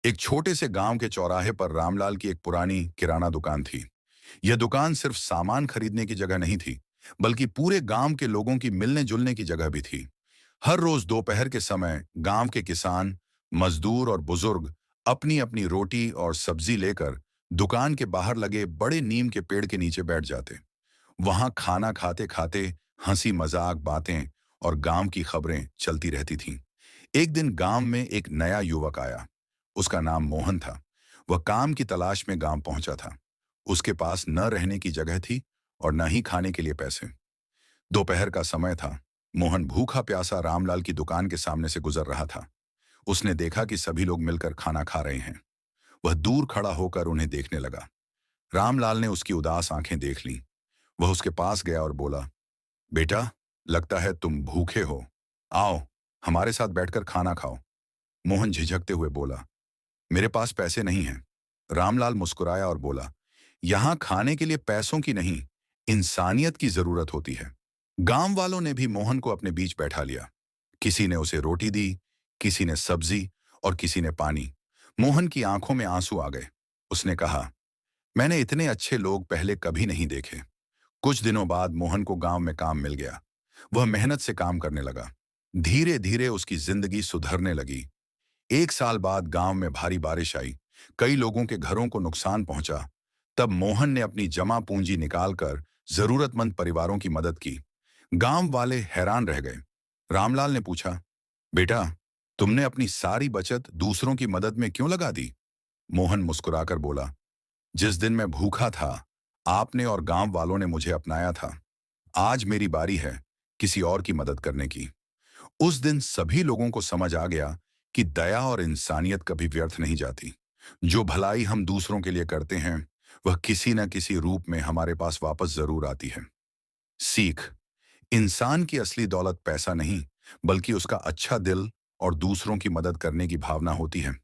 एक छोटे से गांव के चौराहे पर रामलाल की एक पुरानी किराना दुकान थी। यह दुकान सिर्फ सामान खरीदने की जगह नहीं थी, बल्कि पूरे गांव के लोगों की मिलने जुलने की जगह भी थी। हर रोज दोपहर के समय गांव के किसान, मजदूर और बुजुर्ग अपनी अपनी रोटी और सब्जी लेकर दुकान के बाहर लगे बड़े नीम के पेड़ के नीचे बैठ जाते। वहां खाना खाते खाते हंसी मजाक, बातें और गांव की खबरें चलती रहती थीं। एक दिन गांव में एक नया युवक आया। उसका नाम मोहन था। वह काम की तलाश में गांव पहुंचा था। उसके पास न रहने की जगह थी और न ही खाने के लिए पैसे। दोपहर का समय था। मोहन भूखा प्यासा रामलाल की दुकान के सामने से गुजर रहा था। उसने देखा कि सभी लोग मिलकर खाना खा रहे हैं। वह दूर खड़ा होकर उन्हें देखने लगा। रामलाल ने उसकी उदास आंखें देख लीं। वह उसके पास गया और बोला, बेटा, लगता है तुम भूखे हो। आओ, हमारे साथ बैठकर खाना खाओ। मोहन झिझकते हुए बोला, मेरे पास पैसे नहीं हैं। रामलाल मुस्कुराया और बोला, यहां खाने के लिए पैसों की नहीं, इंसानियत की जरूरत होती है। गांव वालों ने भी मोहन को अपने बीच बैठा लिया। किसी ने उसे रोटी दी, किसी ने सब्जी और किसी ने पानी। मोहन की आंखों में आंसू आ गए। उसने कहा, मैंने इतने अच्छे लोग पहले कभी नहीं देखे। कुछ दिनों बाद मोहन को गांव में काम मिल गया। वह मेहनत से काम करने लगा। धीरे धीरे उसकी जिंदगी सुधरने लगी। एक साल बाद गांव में भारी बारिश आई। कई लोगों के घरों को नुकसान पहुंचा। तब मोहन ने अपनी जमा पूंजी निकालकर जरूरतमंद परिवारों की मदद की। गांव वाले हैरान रह गए। रामलाल ने पूछा, बेटा, तुमने अपनी सारी बचत दूसरों की मदद में क्यों लगा दी? मोहन मुस्कुराकर बोला, जिस दिन मैं भूखा था, आपने और गांव वालों ने मुझे अपनाया था। आज मेरी बारी है किसी और की मदद करने की। उस दिन सभी लोगों को समझ आ गया कि दया और इंसानियत कभी व्यर्थ नहीं जाती। जो भलाई हम दूसरों के लिए करते हैं, वह किसी न किसी रूप में हमारे पास वापस जरूर आती है। सीख: इंसान की असली दौलत पैसा नहीं, बल्कि उसका अच्छा दिल और दूसरों की मदद करने की भावना होती है।